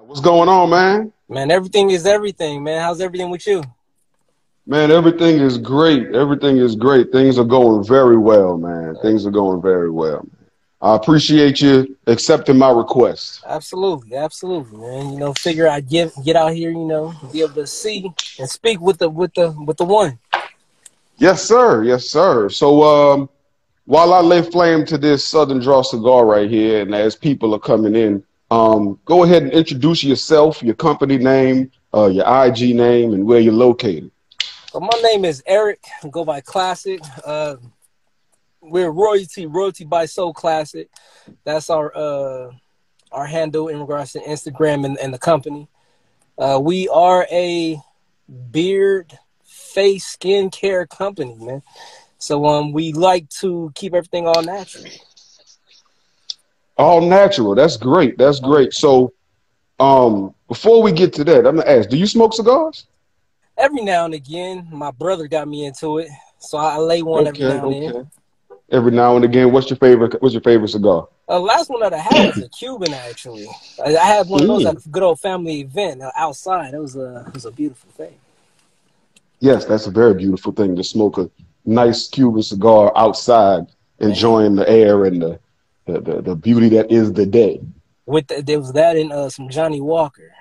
What's going on, man? Man, everything is everything, man. How's everything with you? Man, everything is great. Everything is great. Things are going very well, man. Things are going very well. I appreciate you accepting my request. Absolutely, absolutely, man. Figure I get out here, be able to see and speak with the one. Yes, sir. Yes, sir. So, while I lay flame to this Southern Draw cigar right here, and as people are coming in, go ahead and introduce yourself, your company name, your IG name, and where you're located. So my name is Eric. I go by Classic. We're royalty by SoClassik. That's our handle in regards to Instagram and the company. We are a beard, face, skincare company, man. So we like to keep everything all natural. All natural. That's great. That's great. So, before we get to that, I'm gonna ask: do you smoke cigars? Every now and again, my brother got me into it, so I lay one every now and then. Every now and again. What's your favorite? What's your favorite cigar? Last one that I had was a Cuban, actually. I had one of those at a good old family event outside. It was a beautiful thing. Yes, that's a very beautiful thing to smoke a nice Cuban cigar outside, enjoying the air and the beauty that is the day. There was that and some Johnny Walker.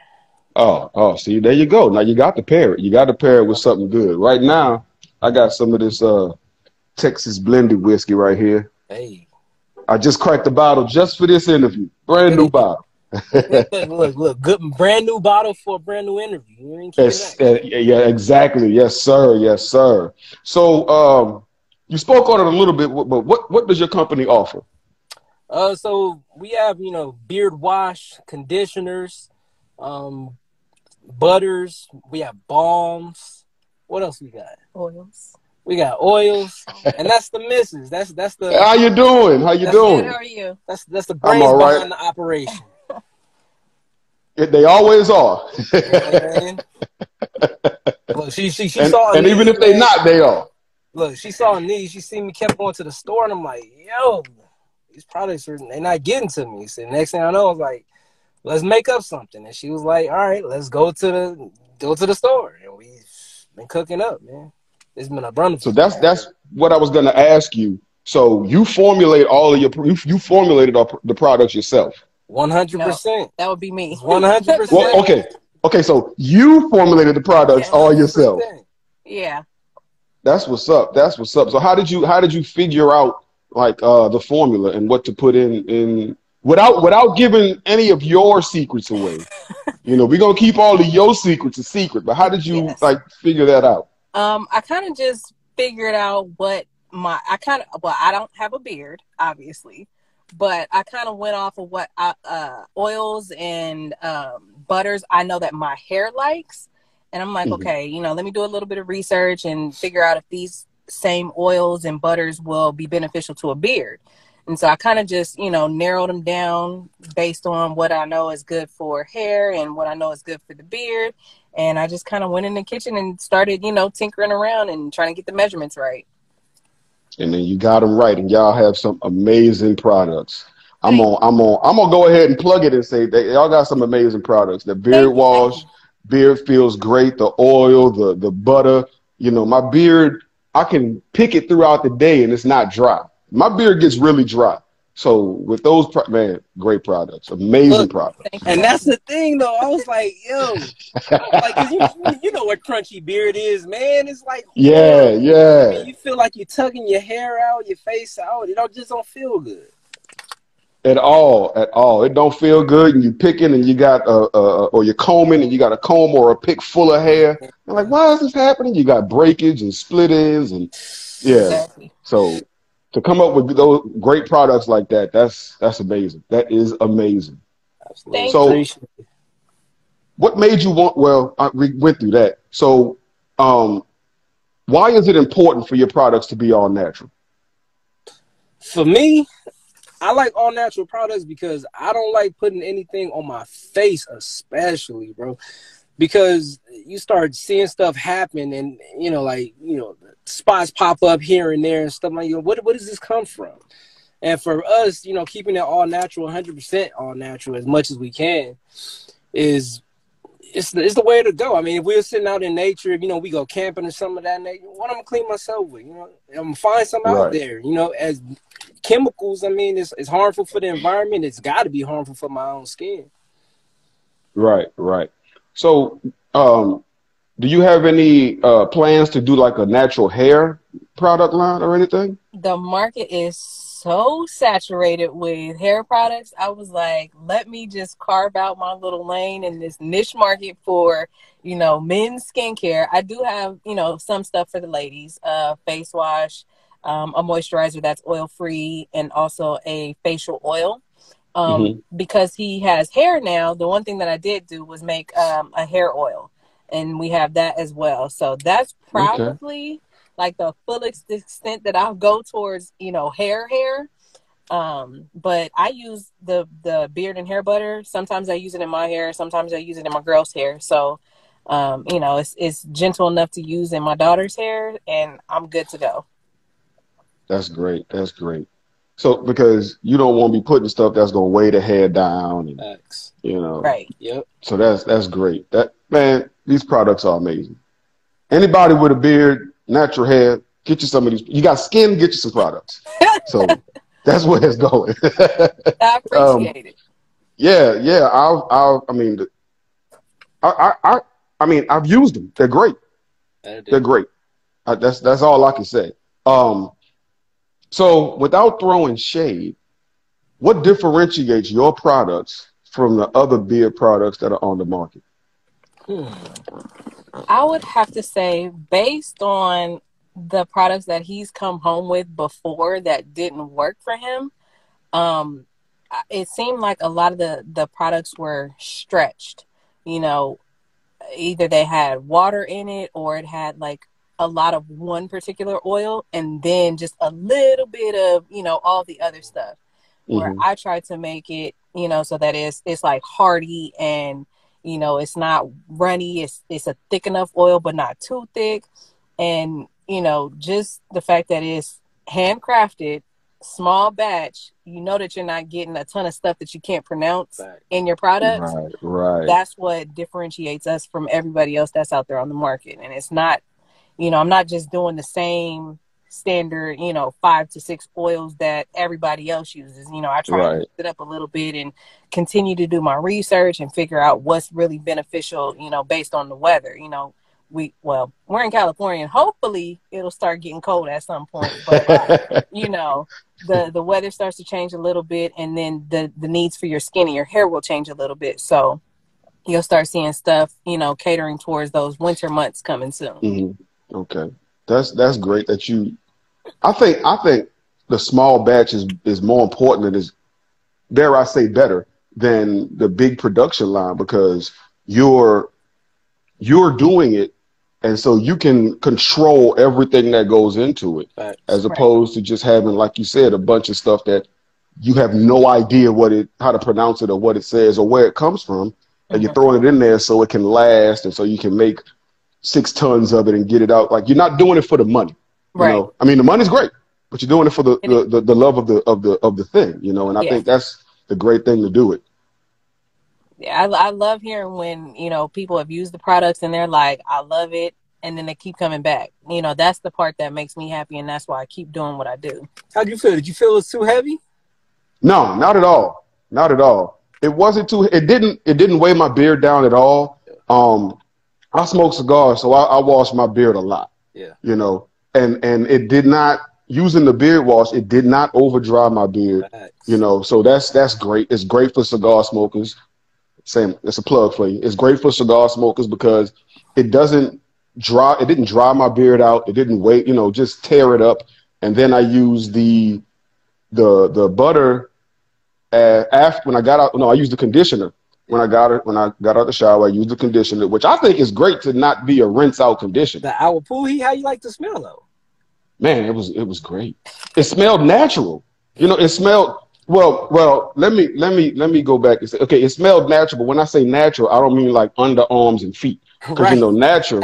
Oh, see, there you go. Now you got to pair it. You got to pair it with something good. Right now, I got some of this Texas blended whiskey right here. Hey. I just cracked the bottle just for this interview. Brand new bottle. look, good brand new bottle for a brand new interview. You ain't yeah, exactly. Yes, sir. Yes, sir. So, you spoke on it a little bit, but what does your company offer? So we have, beard wash, conditioners, butters. We have balms. What else we got? Oils. We got oils, and that's the missus. That's the. How you doing? How you doing? Good, how are you? That's the brains behind the operation. They always are. Yeah, look, she saw and even if they're not, they are. Look, she saw a need. She seen me kept going to the store, and I'm like, yo, these products they're not getting to me. So the next thing I know, I was like, let's make up something. And she was like, all right, let's go to the store. And we've been cooking up, man. It's been a abundance. So that's what I was going to ask you. So you formulate all of you formulated the products yourself. 100%. That would be me. 100%. Well, okay. So you formulated the products all yourself. Yeah. That's what's up. That's what's up. So how did you figure out like the formula and what to put in without giving any of your secrets away? We're gonna keep all of your secrets a secret. But how did you figure that out? I kind of just figured out what I don't have a beard, obviously, but I kind of went off of what oils and butters I know that my hair likes. And I'm like, okay, let me do a little bit of research and figure out if these same oils and butters will be beneficial to a beard. And so I kind of just, narrowed them down based on what I know is good for hair and what I know is good for the beard. And I just kind of went in the kitchen and started, tinkering around and trying to get the measurements right. And then you got them right, and y'all have some amazing products. I'm gonna go ahead and plug it and say that y'all got some amazing products. The beard wash, beard feels great. The oil, the butter. My beard, I can pick it throughout the day, and it's not dry. My beard gets really dry. So with those, great products, amazing products. And that's the thing, though. I was like, yo, like, you know what crunchy beard is, man. It's like, yeah. I mean, you feel like you're tugging your hair out, your face out. It just don't feel good. At all. It don't feel good, and you picking, and you got or you're combing, and you got a comb or a pick full of hair. You're like, why is this happening? You got breakage and split ends, and Exactly. So to come up with those great products like that, that's amazing. That is amazing. Absolutely. So what made you want? Well, we went through that. So why is it important for your products to be all natural? For me, I like all natural products because I don't like putting anything on my face, especially, bro. Because you start seeing stuff happen and, spots pop up here and there and stuff like that. What does this come from? And for us, keeping it all natural, 100% all natural as much as we can, is it's the way to go. I mean, if we were sitting out in nature, you know, we go camping or some of that nature, what I'm gonna clean myself with, you know, I'm gonna find some out Right. there, you know, as chemicals. I mean, it's harmful for the environment. It's got to be harmful for my own skin. Right. Right. So, do you have any plans to do like a natural hair product line or anything? The market is so saturated with hair products. I was like, let me just carve out my little lane in this niche market for, you know, men's skincare. I do have, you know, some stuff for the ladies, face wash, a moisturizer that's oil free, and also a facial oil. Hmm. Because he has hair now, the one thing that I did do was make a hair oil, and we have that as well. So that's Okay. probably like the fullest extent that I'll go towards, you know, hair. But I use the beard and hair butter. Sometimes I use it in my hair. Sometimes I use it in my girl's hair. So, you know, it's gentle enough to use in my daughter's hair, and I'm good to go. That's great. That's great. So, because you don't want to be putting stuff that's going to weigh the hair down, and Facts. you know, Right. Yep. so that's great. That man, these products are amazing. Anybody with a beard, natural hair, get you some of these. You got skin, get you some products. So that's where it's going. I um, appreciate it. yeah, yeah. I mean, I mean, I've used them. They're great. They're great. That's all I can say. Um, so without throwing shade, what differentiates your products from the other beard products that are on the market? Hmm. I would have to say, based on the products that he's come home with before that didn't work for him, um, it seemed like a lot of the products were stretched. You know, either they had water in it or it had like a lot of one particular oil and then just a little bit of, you know, all the other stuff. Where Hmm. I try to make it, you know, so that it's like hearty and, you know, it's not runny. It's a thick enough oil, but not too thick. And, you know, just the fact that it's handcrafted, small batch, you know that you're not getting a ton of stuff that you can't pronounce Facts. in your products. Right, right, That's what differentiates us from everybody else that's out there on the market. And it's not, you know, I'm not just doing the same standard, you know, 5 to 6 oils that everybody else uses. You know, I try and right. mix it up a little bit and continue to do my research and figure out what's really beneficial, you know, based on the weather. You know, we're in California and hopefully it'll start getting cold at some point. But you know, the weather starts to change a little bit, and then the needs for your skin and your hair will change a little bit. So you'll start seeing stuff, you know, catering towards those winter months coming soon. Hmm. Okay, that's great that you. I think the small batch is more important and is, dare I say, better than the big production line because you're you're doing it, and so you can control everything that goes into it, Facts. as Right. opposed to just having, like you said, a bunch of stuff that you have no idea how to pronounce it or what it says or where it comes from, and you're Hmm. throwing it in there so it can last and so you can make 6 tons of it and get it out. Like you're not doing it for the money, you Right. know. I mean, the money's great, but you're doing it for the It is. the love of the thing, you know. And I Yeah. think that's the great thing to do it. Yeah. I love hearing when, you know, people have used the products and they're like, I love it. And then they keep coming back. You know, that's the part that makes me happy. And that's why I keep doing what I do. How'd you feel? Did you feel it was too heavy? No, not at all. Not at all. It wasn't too. It didn't weigh my beard down at all. I smoke cigars, so I wash my beard a lot, Yeah. you know, and it did not, using the beard wash, it did not over dry my beard, you Facts. know. So that's great. It's great for cigar smokers. Same, it's a plug for you. It's great for cigar smokers because it doesn't it didn't dry my beard out. It didn't wait, you know, just tear it up. And then I use the butter after when I got out. No, I used the conditioner when I got it. When I got out the shower, I used the conditioner, which I think is great to not be a rinse out conditioner. The Awapuli, how you like the smell though? Man, it was great. It smelled natural. You know, it smelled well. Let me go back and say, okay, it smelled natural. But when I say natural, I don't mean like underarms and feet, because you Right. know, natural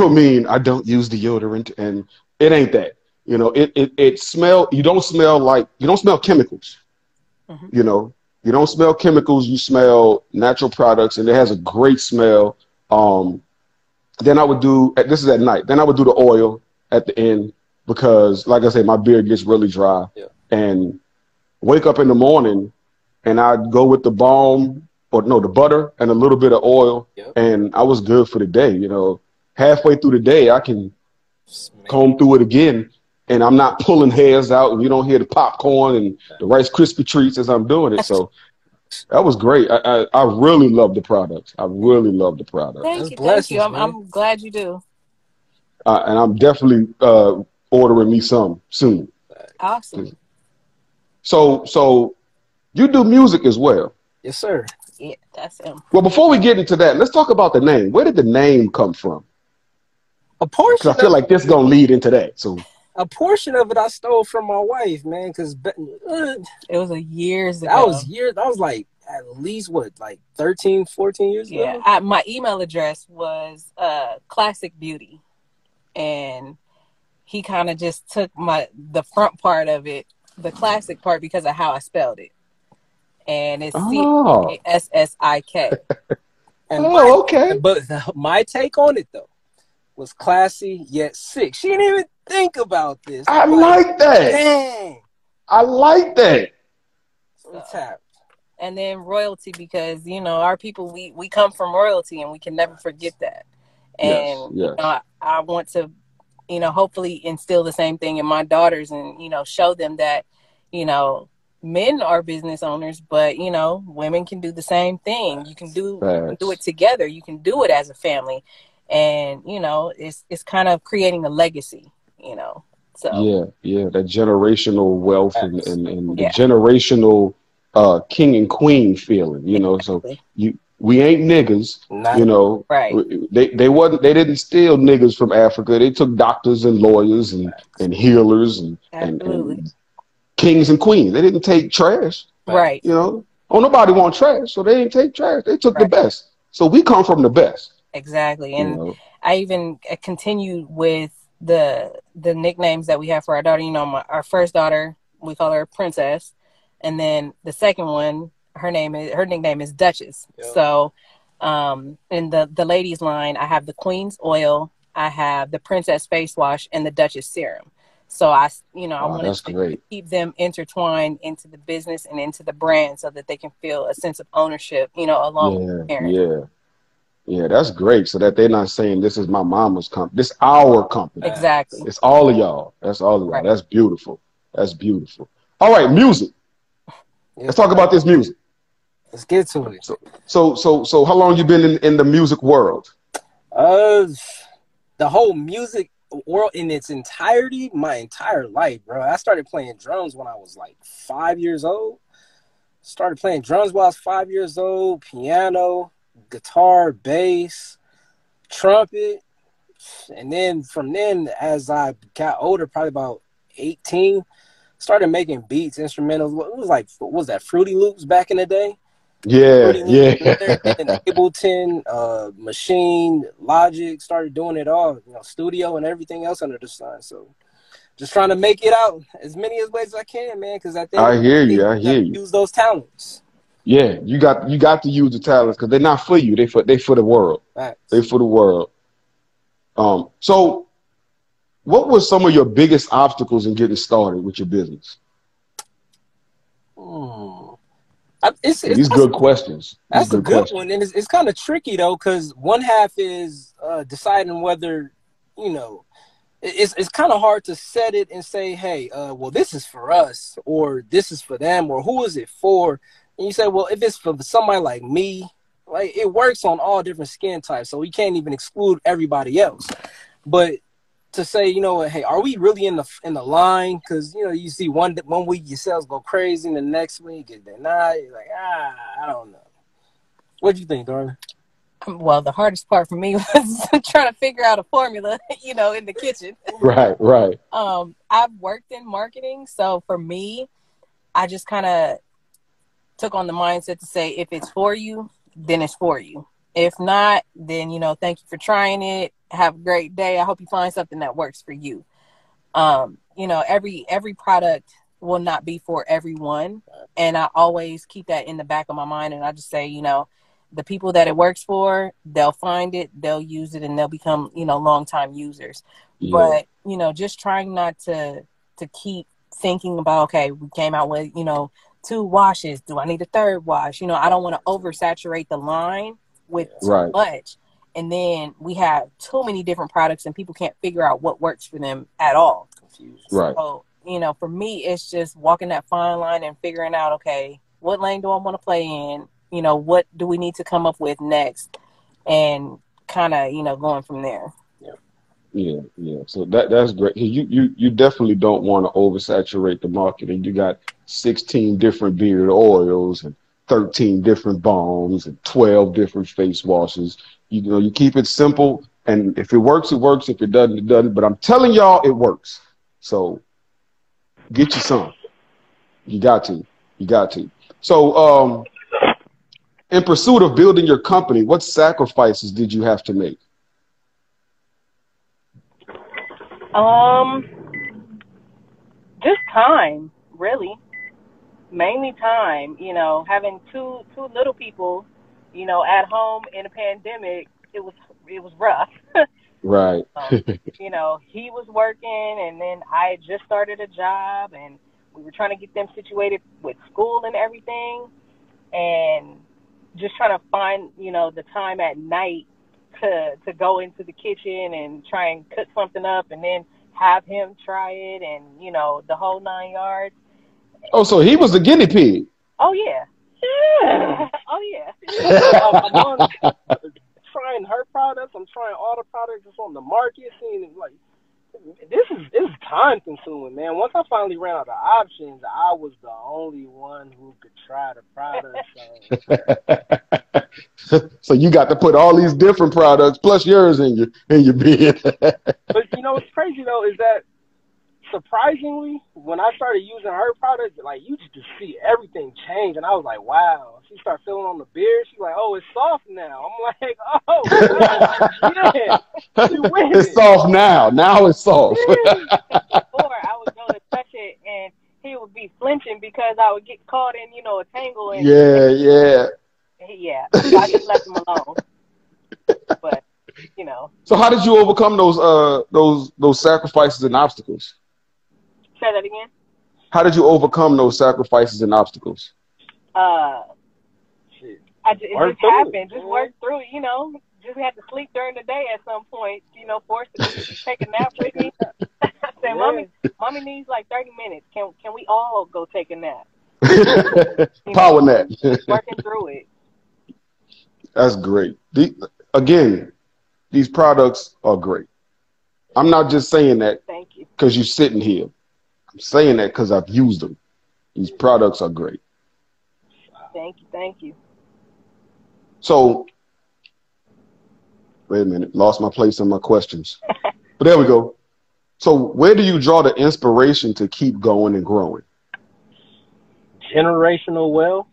mean I don't use deodorant, and it ain't that. You know, it smell. You don't smell chemicals. Hmm. You know, You don't smell chemicals. You smell natural products, and it has a great smell. Then I would do, this is at night, then I would do the oil at the end because, like I said, my beard gets really dry. Yeah. And wake up in the morning and I'd go with the balm, or no, the butter and a little bit of oil. Yep. And I was good for the day. You know, halfway through the day, I can comb through it again and I'm not pulling hairs out and you don't hear the popcorn and the Rice Krispie treats as I'm doing it. So that was great. I really love the product. I really love the product. Thank you. Thank you. I'm glad you do. And I'm definitely ordering me some soon. Awesome. So you do music as well? Yes, sir. Yeah, that's him. Well, before we get into that, let's talk about the name. Where did the name come from? A portion. Because I feel like this is gonna lead into that. So a portion of it I stole from my wife, man. Because it was years ago. That was years. That was like at least what, like 13, 14 years ago. Yeah. My email address was Classic Beauty, and he kind of just took the front part of it, the classic part, because of how I spelled it. And it's CSSIK. And okay. But my take on it though was classy yet sick. She didn't even think about this. I like that. Dang. I like that. So tapped. And then royalty, because our people, we come from royalty, and we can never forget that. And yes. I want to hopefully instill the same thing in my daughters, and show them that men are business owners, but women can do the same thing. You can do it together. You can do it as a family, and it's kind of creating a legacy. So yeah, that generational wealth and the generational king and queen feeling. Exactly. So we ain't niggas. Right? They didn't steal niggas from Africa. They took doctors and lawyers and healers and kings and queens. They didn't take trash. Right. Nobody want trash, so they didn't take trash. They took the best. So we come from the best. Exactly. And I even continued with the nicknames that we have for our daughter. Our first daughter, we call her Princess, and then the second one, her nickname is Duchess. Yep. So in the ladies line, I have the Queen's Oil, I have the Princess Face Wash, and the Duchess Serum. So I wanted to keep them intertwined into the business and into the brand, so that they can feel a sense of ownership, along with the parents. Yeah, that's great. So that they're not saying this is my mama's company. This is our company. Exactly. It's all of y'all. That's all of y'all. Right. That's beautiful. That's beautiful. All right, music. Let's talk about this music. Let's get to it. So how long you been in the music world? The whole music world in its entirety, my entire life, bro. I started playing drums when I was like 5 years old. Started playing drums while I was 5 years old, piano, guitar, bass, trumpet. And then from then, as I got older, probably about 18, started making beats, instrumentals. It was like, what was that, Fruity Loops back in the day? Yeah. Ableton, Machine, Logic, started doing it all, studio and everything else under the sun. So just trying to make it out as many ways as I can, man, because I think I hear you. Use those talents. Yeah, you got to use the talents, because they're not for you. They for the world. Right. They for the world. So what were some of your biggest obstacles in getting started with your business? These good questions. That's a good one, and it's kind of tricky though, because one half is deciding whether it's kind of hard to set it and say, hey, well, this is for us, or this is for them, or who is it for? And you say, well, if it's for somebody like me, like, it works on all different skin types, so we can't even exclude everybody else. But to say, hey, are we really in the line? Because you see one week your sales go crazy, and the next week get denied. You're like, I don't know. What do you think, Darla? Well, the hardest part for me was trying to figure out a formula, in the kitchen. Right. I've worked in marketing, so for me, I just kind of took on the mindset to say, if it's for you, then it's for you. If not, then, thank you for trying it. Have a great day. I hope you find something that works for you. Every product will not be for everyone. And I always keep that in the back of my mind. And I just say, the people that it works for, they'll find it, they'll use it, and they'll become, longtime users. Yeah. But, just trying not to keep thinking about, okay, we came out with, 2 washes. Do I need a 3rd wash? I don't want to oversaturate the line with too much. And then we have too many different products and people can't figure out what works for them at all. Right. So, for me, it's just walking that fine line and figuring out, okay, what lane do I want to play in? What do we need to come up with next? And kind of, going from there. Yeah. So that's great. You definitely don't want to oversaturate the market, and you got 16 different beard oils and 13 different balms and 12 different face washes. You keep it simple, and if it works, it works. If it doesn't, it doesn't. But I'm telling y'all, it works. So get you some. You got to. So in pursuit of building your company, what sacrifices did you have to make? Just time, really. Mainly time. Having two little people, at home in a pandemic, it was rough. Right. He was working, and then I had just started a job, and we were trying to get them situated with school and everything, and just trying to find, the time at night to go into the kitchen and try and cook something up, and then have him try it, and the whole 9 yards. Oh, so he was the guinea pig. Oh yeah. Oh yeah. I'm trying her products. I'm trying all the products that's on the market. Seeing like this is time consuming, man. Once I finally ran out of options, I was the only one who could try the product. So you got to put all these different products plus yours in your bid. But what's crazy though is that surprisingly, when I started using her product, like you just see everything change, and I was like, wow. She started feeling on the beard. She's like, oh, it's soft now. I'm like, oh, yeah. It's soft now. Now it's soft. Before I would go to touch it, and he would be flinching because I would get caught in, a tangle. And Yeah. So I just left him alone. But So how did you overcome those sacrifices and obstacles? Say that again. How did you overcome those sacrifices and obstacles? It just happened. Just work through it, Just had to sleep during the day at some point, forced to take a nap with me. I said, Mommy needs like 30 minutes. Can we all go take a nap? Power nap. Working through it. That's great. Again, these products are great. I'm not just saying that because you're sitting here. I'm saying that because I've used them. These products are great. Thank you. So, wait a minute. Lost my place in my questions. But there we go. So where do you draw the inspiration to keep going and growing? Generational wealth.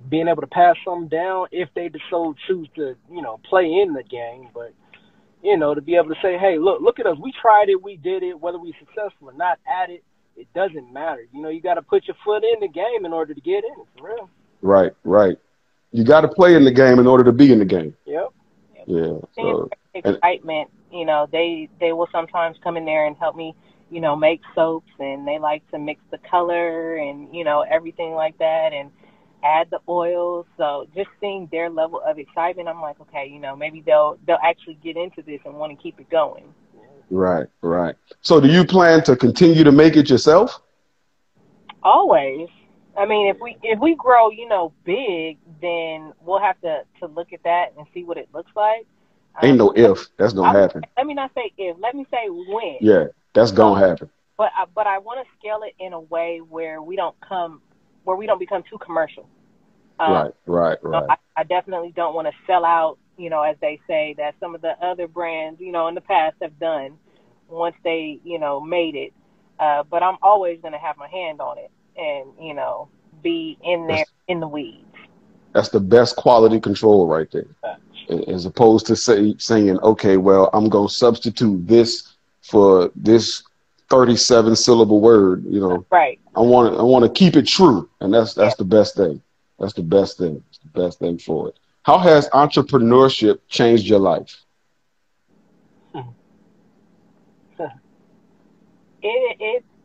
Being able to pass something down if they so choose to, play in the game. But, to be able to say, hey, look at us. We tried it. We did it. Whether we're successful or not at it, it doesn't matter. You got to put your foot in the game in order to get in. For real. Right. You got to play in the game in order to be in the game. Yep. Yeah. Excitement. They will sometimes come in there and help me, make soaps, and they like to mix the color and, everything like that, and add the oils. So just seeing their level of excitement, I'm like, okay, maybe they'll actually get into this and want to keep it going. Right. So do you plan to continue to make it yourself? Always. I mean, if we grow, big, then we'll have to look at that and see what it looks like. Ain't no if. That's gonna happen. Let me not say if. Let me say when. Yeah, that's gonna happen. But I want to scale it in a way where we don't become too commercial. Right. I definitely don't want to sell out, as they say, that some of the other brands, in the past have done once they, made it. But I'm always going to have my hand on it and, be in there in the weeds. That's the best quality control right there. As opposed to saying, okay, well, I'm going to substitute this for this 37 syllable word, you know. Right. I want to keep it true, and that's Yeah. the best thing. That's the best thing. It's the best thing for it. How has entrepreneurship changed your life?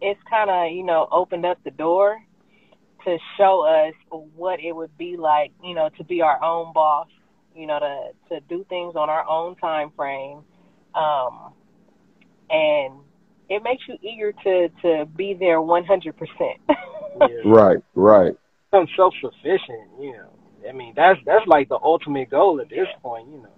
It's kind of, you know, opened up the door to show us what it would be like, you know, to be our own boss, you know, to do things on our own time frame. And it makes you eager to be there 100%. Yeah. Right. Become self-sufficient, you know. I mean, that's like the ultimate goal at this point, you know.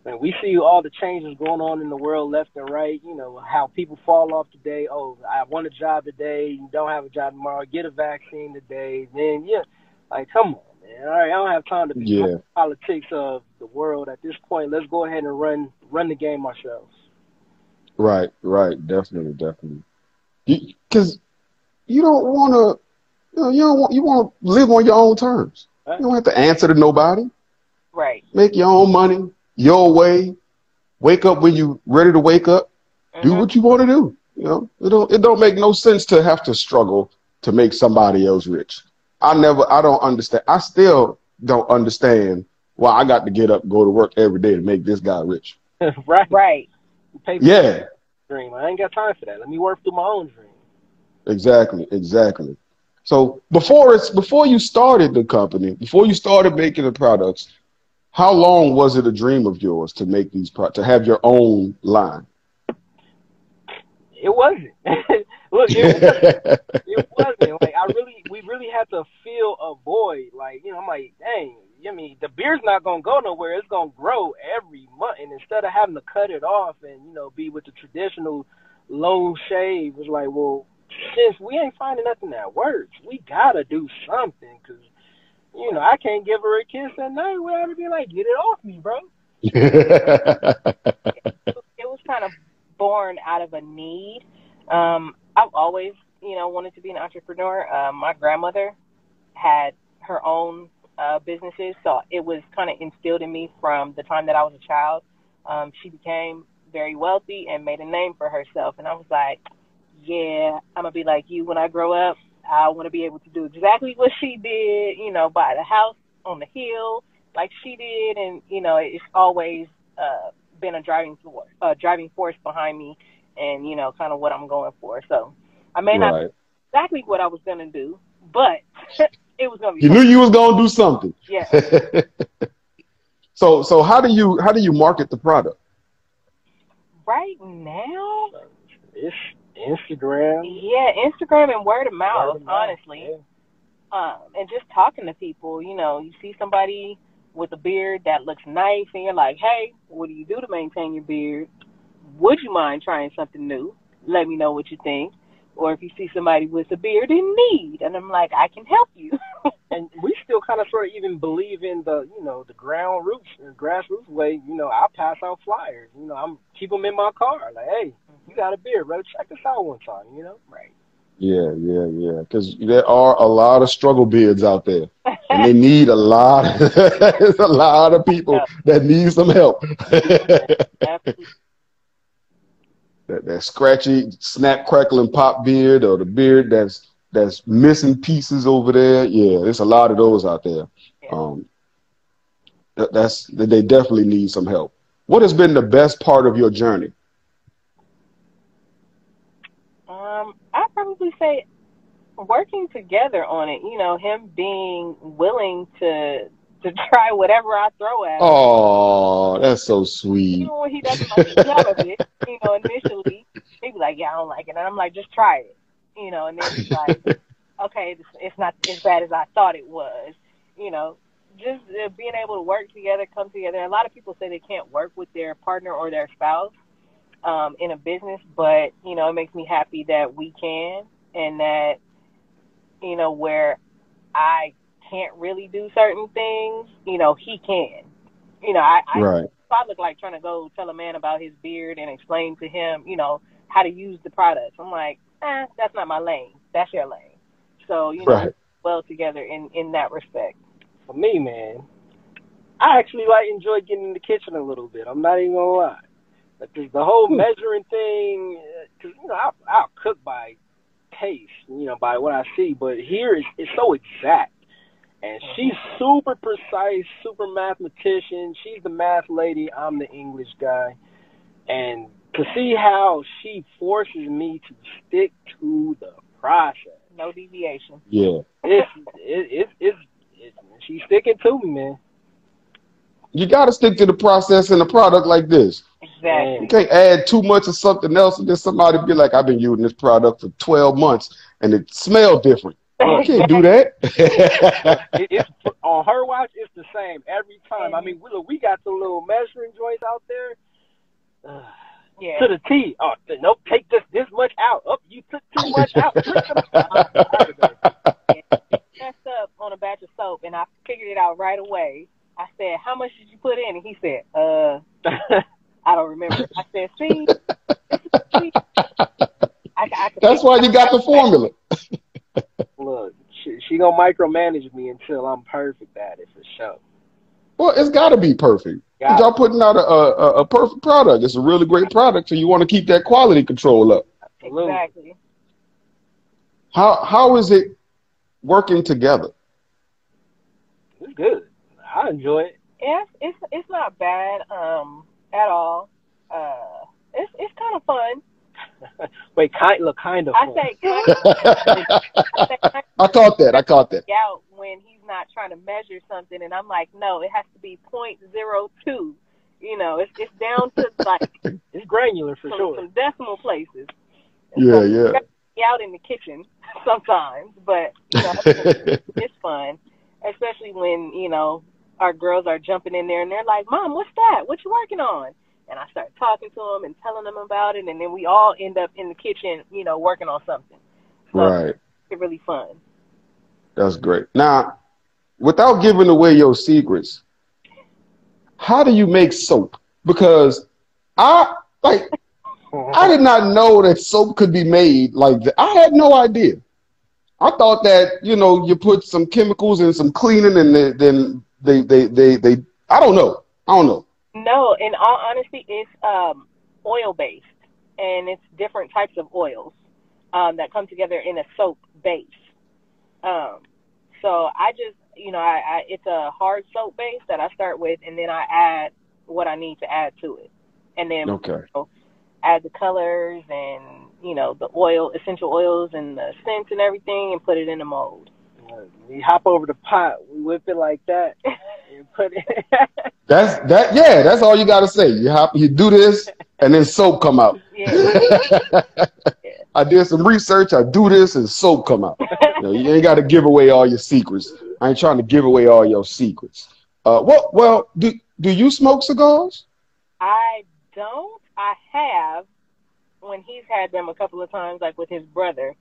And we see all the changes going on in the world left and right, you know, how people fall off today. Oh, I want a job today, you don't have a job tomorrow, get a vaccine today. Then, yeah, like, come on, man. All right, I don't have time to be politics of the world at this point. Let's go ahead and run the game ourselves. Right. Definitely. Because you don't want to, you want to live on your own terms. Right. You don't have to answer to nobody. Right. Make your own money, your way. Wake up when you ready to wake up. Do what you want to do. You know, it don't make no sense to have to struggle to make somebody else rich. I don't understand. I still don't understand why I got to get up and go to work every day to make this guy rich. Right. Yeah. Dream. I ain't got time for that. Let me work through my own dream. Exactly. So before you started the company, before you started making the products, how long was it a dream of yours to make these to have your own line? It wasn't. Look, it wasn't. Like we really had to fill a void. Like, you know, I'm like, dang, I mean, the beard's not gonna go nowhere. It's gonna grow every month, and instead of having to cut it off and, you know, be with the traditional low shave, it's like, well, since we ain't finding nothing that works, we gotta do something, because, you know, I can't give her a kiss at night without her being like, get it off me, bro. It was kind of born out of a need. I've always, you know, wanted to be an entrepreneur. My grandmother had her own businesses, so it was kind of instilled in me from the time that I was a child. She became very wealthy and made a name for herself, and I was like, yeah, I'm gonna be like you when I grow up. I want to be able to do exactly what she did, you know, buy the house on the hill like she did, and, you know, it's always been a driving force behind me, and, you know, kind of what I'm going for. So I may not know exactly what I was gonna do, but it was gonna be. You knew you was gonna do something. Yeah. So how do you market the product? Right now, it's Instagram. Yeah, Instagram and word of mouth, honestly. Yeah. And just talking to people, you know, you see somebody with a beard that looks nice, and you're like, hey, what do you do to maintain your beard? Would you mind trying something new? Let me know what you think. Or if you see somebody with a beard in need, and I'm like, I can help you. And we still kind of sort of even believe in the, you know, the grassroots way. You know, I pass out flyers. You know, I'm keep them in my car. Like, hey, you got a beard, brother? Check us out one time. You know, right? Yeah. Because there are a lot of struggle beards out there, and they need a lot. There's a lot of people that need some help. Absolutely. That scratchy, snap, crackle, and pop beard, or the beard that's missing pieces over there. Yeah, there's a lot of those out there. Yeah. They definitely need some help. What has been the best part of your journey? I'd probably say working together on it. You know, him being willing to try whatever I throw at him. Oh, that's so sweet. Even when he doesn't like the smell of it, you know, initially, he'd be like, yeah, I don't like it. And I'm like, just try it. You know, and then he's like, okay, it's not as bad as I thought it was. You know, just being able to work together, come together. A lot of people say they can't work with their partner or their spouse in a business, but, you know, it makes me happy that we can, and that, you know, where I can't really do certain things, you know, he can. You know, I look like trying to go tell a man about his beard and explain to him, you know, how to use the products. I'm like, that's not my lane. That's your lane. So, you know, well together in that respect. For me, man, I actually enjoy getting in the kitchen a little bit. I'm not even gonna lie. But the whole measuring thing, because, you know, I'll cook by taste, you know, by what I see. But here it's so exact. And she's super precise, super mathematician. She's the math lady. I'm the English guy. And to see how she forces me to stick to the process. No deviation. Yeah. She's sticking to me, man. You got to stick to the process in a product like this. Exactly. You can't add too much of something else and then somebody be like, I've been using this product for 12 months and it smells different. You can't do that. It's on her watch, it's the same every time. I mean, we got the little measuring joints out there. Yeah. To the T. Oh, nope, take this much out. Oh, you took too much out. Messed up on a batch of soap, and I figured it out right away. I said, how much did you put in? And he said, I don't remember. I said, see? That's why you got the formula. Look, she gonna micromanage me until I'm perfect at it, for sure. Well, it's got to be perfect. Y'all putting out a perfect product. It's a really great product, so you want to keep that quality control up. Exactly. How is it working together? It's good. I enjoy it. Yeah, it's not bad at all. It's kind of fun. Wait, kind of fun. I say kind of. I caught that. Out when he's not trying to measure something, and I'm like, no, it has to be .02. You know, it's down to like it's granular for sure. Some decimal places. Yeah, so yeah. Be out in the kitchen sometimes, but you know, it's fun, especially when, you know, our girls are jumping in there and they're like, Mom, what's that? What you working on? And I start talking to them and telling them about it, and then we all end up in the kitchen, you know, working on something. So right. It's really fun. That's great. Now, without giving away your secrets, how do you make soap? Because I did not know that soap could be made like that. I had no idea. I thought that, you know, you put some chemicals and some cleaning and then they I don't know. No, in all honesty, it's oil based, and it's different types of oils that come together in a soap base. So I just, you know, I it's a hard soap base that I start with, and then I add what I need to add to it, and then add the colors and, you know, the essential oils and the scents and everything, and put it in a mold. We hop over the pot, we whip it like that, and put it. That's all you got to say. You do this, and then soap come out. Yeah. I did some research. I do this, and soap come out. You ain't got to give away all your secrets. I ain't trying to give away all your secrets. Well, do you smoke cigars? I don't. I have when he's had them a couple of times, like with his brother,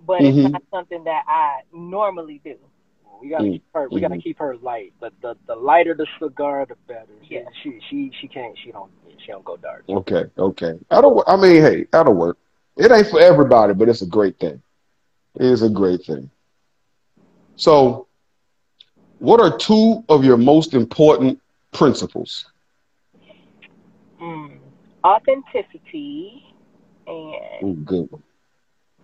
but it's not something that I normally do. We gotta keep her light. But the lighter the cigar, the better. Yeah. She don't go dark. Okay. Hey, that'll work. It ain't for everybody, but it's a great thing. It is a great thing. So, what are two of your most important principles? Authenticity and. Ooh, good one.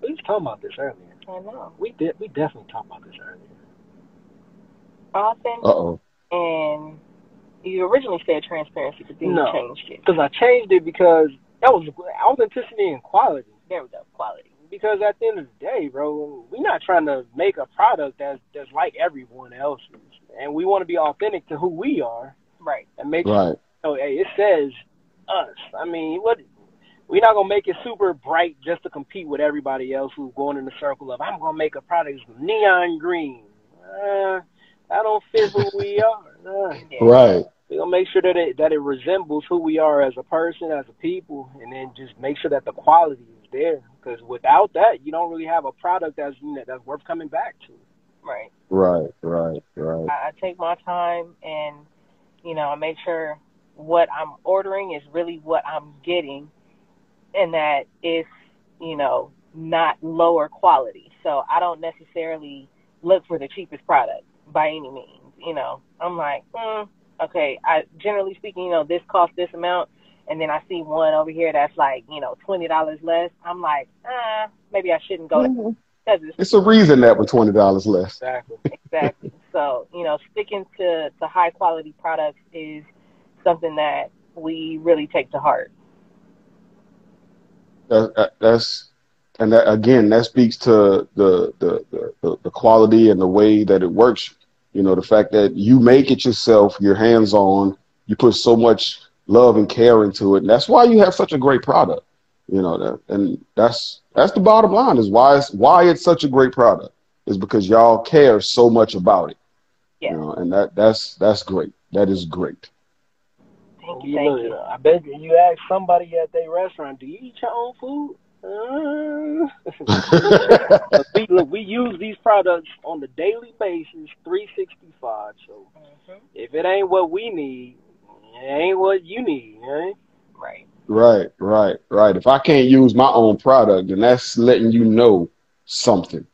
We was talking about this earlier. I know. We definitely talked about this earlier. Authentic. And you originally said transparency, but then you changed it. Because I changed it because that was authenticity and quality. There we go, quality. Because at the end of the day, bro, we're not trying to make a product that's like everyone else's, and we want to be authentic to who we are, right? And make sure, hey, it says us. I mean, we're not gonna make it super bright just to compete with everybody else who's going in the circle of I'm gonna make a product that's neon green. That don't fit who we are. Right. We're gonna make sure that it resembles who we are as a person, as a people, and then just make sure that the quality is there. Because without that, you don't really have a product that's worth coming back to. Right. Right. I take my time, and I make sure what I'm ordering is really what I'm getting, and that it's not lower quality. So I don't necessarily look for the cheapest product by any means. I'm like, okay, generally speaking, this costs this amount, and then I see one over here that's like, $20 less, I'm like, maybe I shouldn't go Mhm. there because It's a reason that was $20 less. Exactly. exactly. So, sticking to high quality products is something that we really take to heart. That's and that again, that speaks to the quality and the way that it works. The fact that you make it yourself, you're hands on, you put so much love and care into it, and that's why you have such a great product. And that's the bottom line is why it's such a great product is because y'all care so much about it. Yeah. And that's great. That is great. Thank you. I bet you ask somebody at their restaurant, do you eat your own food? We use these products on the daily basis, 365. So if it ain't what we need, it ain't what you need, right? Right. If I can't use my own product, then that's letting you know something.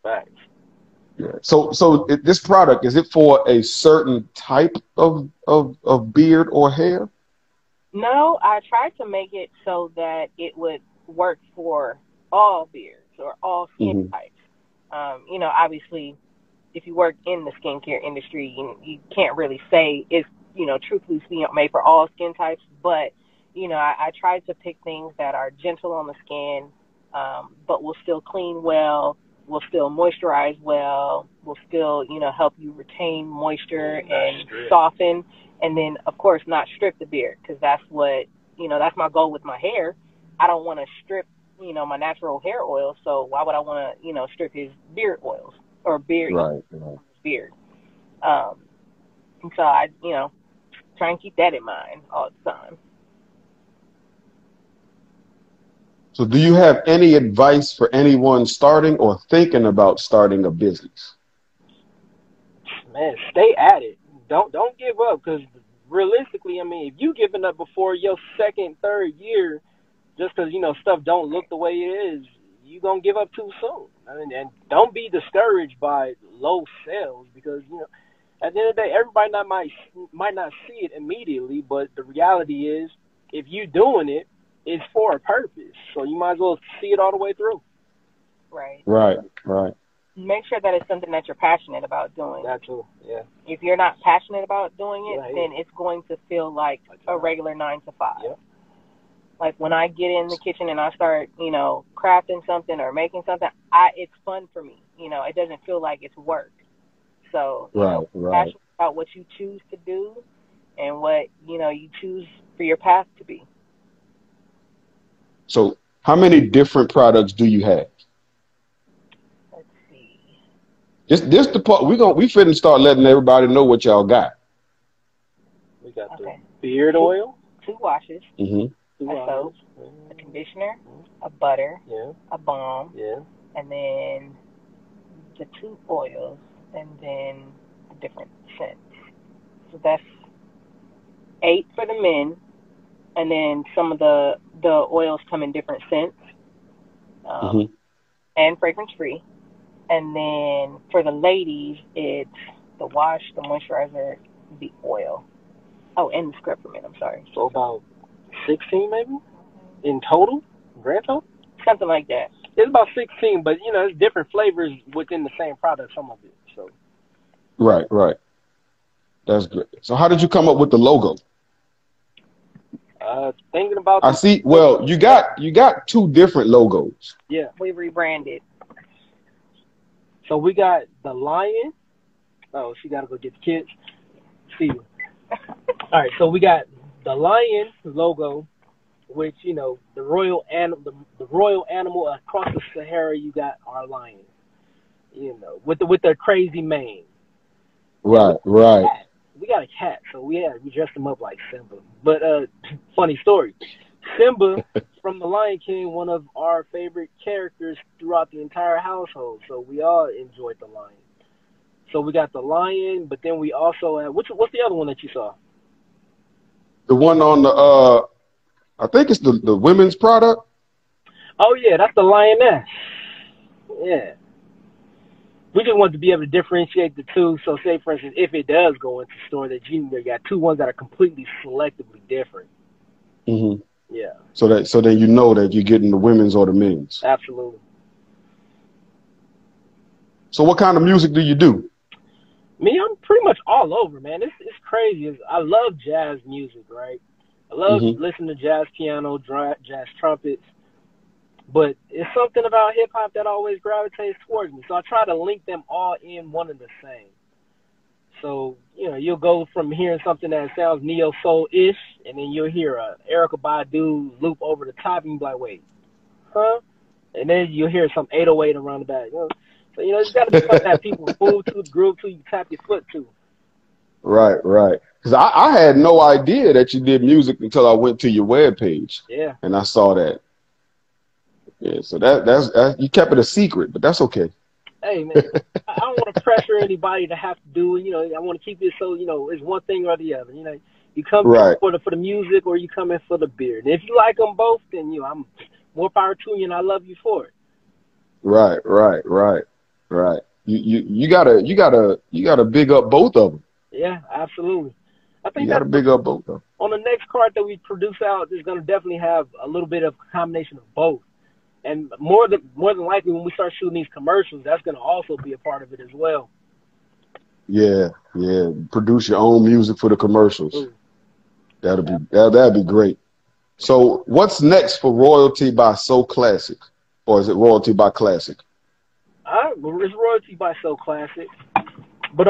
Right. Yeah. So this product, is it for a certain type of beard or hair? No, I tried to make it so that it would work for all beards or all skin types. Obviously, if you work in the skincare industry, you can't really say it's, truthfully speaking, made for all skin types. But, I tried to pick things that are gentle on the skin, but will still clean well, will still moisturize well, will still, help you retain moisture and soften. And then, of course, not strip the beard, because that's what, that's my goal with my hair. I don't want to strip, my natural hair oil. So why would I want to, strip his beard oils or beard beard? And so I, try and keep that in mind all the time. So do you have any advice for anyone starting or thinking about starting a business? Man, stay at it. Don't give up, because realistically, if you giving up before your second, third year, just because stuff don't look the way it is, you gonna give up too soon. And don't be discouraged by low sales, because at the end of the day, everybody might not see it immediately, but the reality is, if you doing it, it's for a purpose. So you might as well see it all the way through. Right. Right. Make sure that it's something that you're passionate about doing. That too, yeah. If you're not passionate about doing it, then it's going to feel like a regular 9 to 5. Yeah. Like when I get in the kitchen and I start, crafting something or making something, it's fun for me. It doesn't feel like it's work. So, passionate about what you choose to do and what, you choose for your path to be. So how many different products do you have? Let's see. This the part we finna start letting everybody know what y'all got. We got the beard oil, 2 washes, a soap, a conditioner, a butter, a balm, and then the 2 oils, and then the different scents. So that's 8 for the men, and then some of the oils come in different scents, and fragrance free. And then for the ladies, it's the wash, the moisturizer, the oil. Oh, and the scrub for men. I'm sorry. So about 16 maybe in total, grand total, something like that. It's about 16, but it's different flavors within the same product. Some of it. So. Right. That's great. So how did you come up with the logo? Thinking about. I see. Well, you got 2 different logos. Yeah, we rebranded. So we got the lion. Oh, she got to go get the kids. See you. All right, so we got the lion logo, which the royal animal across the Sahara. You got our lion, with the crazy mane. Right. We got a cat, so we dressed him up like Simba. But funny story, Simba from The Lion King, one of our favorite characters throughout the entire household. So we all enjoyed the lion. So we got the lion, but then we also have what's the other one that you saw? The one on the I think it's the women's product. Oh yeah, that's the lioness. Yeah. We just want to be able to differentiate the 2. So say, for instance, if it does go into the store, that you got 2 ones that are completely selectively different. Yeah. So then you know that you're getting the women's or the men's. Absolutely. So what kind of music do you do? Me, I'm pretty much all over, man. It's crazy. I love jazz music, right? I love listening to jazz piano, jazz trumpets. But it's something about hip hop that always gravitates towards me. So I try to link them all in one and the same. So, you know, you'll go from hearing something that sounds neo soul-ish, and then you'll hear a Erykah Badu loop over the top, and you'll be like, wait, huh? And then you'll hear some 808 around the back. You know? So, you know, it's got to be something that people move to, groove to, you tap your foot to. Right. Because I had no idea that you did music until I went to your webpage. Yeah. And I saw that. Yeah, so that's you kept it a secret, but that's okay. Hey, man, I don't want to pressure anybody to have to do it. You know, I want to keep it so, you know, it's one thing or the other. You know, you come in for the music or you come in for the beer. And if you like them both, then, you know, I'm more power to you and I love you for it. Right. You gotta big up both of them. Yeah, absolutely. I think you gotta big up both of them. On the next card that we produce out is going to definitely have a little bit of a combination of both. And more than likely, when we start shooting these commercials, that's going to also be a part of it as well. Yeah. Produce your own music for the commercials. Ooh. That'd be great. So, what's next for Royalty by SoClassik, or is it Royalty by Classic? It's Royalty by SoClassik. But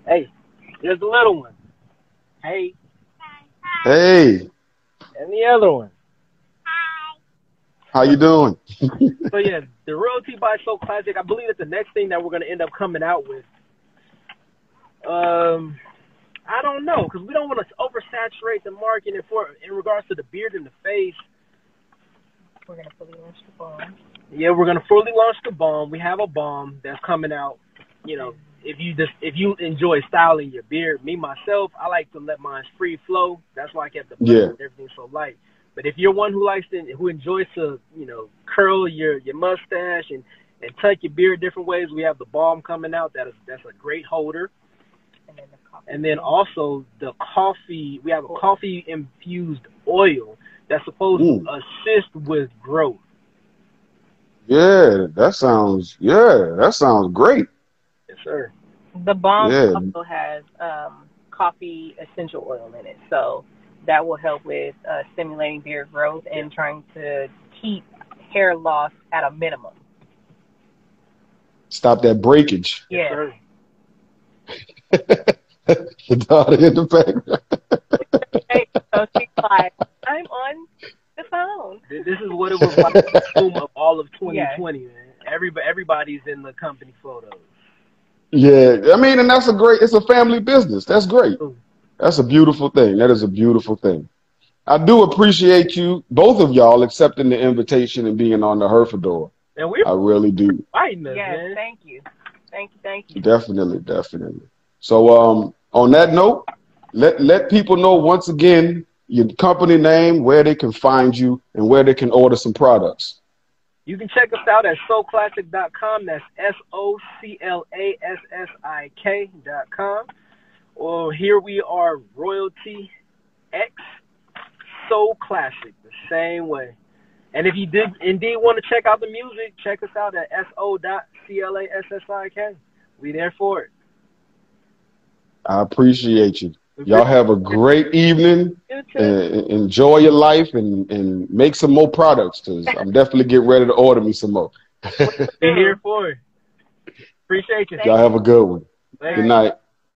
hey, there's the little one. Hey. Hey. And the other one. How you doing? So yeah, the Royalty by SoClassik. I believe that's the next thing that we're gonna end up coming out with. I don't know, because we don't want to oversaturate the market in regards to the beard and the face. We're gonna fully launch the bomb. Yeah, we're gonna fully launch the bomb. We have a bomb that's coming out. You know, if you enjoy styling your beard, me myself, I like to let mine free flow. That's why I kept the everything so light. But if you're one who enjoys to, you know, curl your mustache and tuck your beard different ways, we have the balm coming out. That's a great holder. And then also the coffee. We have a coffee infused oil that's supposed to assist with growth. Yeah, that sounds great. Yes, sir. The balm also has coffee essential oil in it, so that will help with stimulating beard growth and trying to keep hair loss at a minimum. Stop that breakage. Yeah. The daughter in the background. Hey, so she's like, I'm on the phone. This is what it was like the boom of all of 2020, man. Everybody's in the company photos. Yeah, I mean, and it's a family business. That's great. That's a beautiful thing. That is a beautiful thing. I do appreciate you, both of y'all, accepting the invitation and being on the Herfador. And I really do. Fighting us, yes, man. Thank you. Definitely. So, on that note, let people know once again your company name, where they can find you, and where they can order some products. You can check us out at SoClassik.com. That's SoClassik.com. Or here we are, Royalty X SoClassik, the same way. And if you did indeed want to check out the music, check us out at so.classik. We there for it. I appreciate you. Y'all have a great evening. Enjoy your life and make some more products, because I'm definitely getting ready to order me some more. Be here for it. Appreciate you. Y'all have a good one. Good night.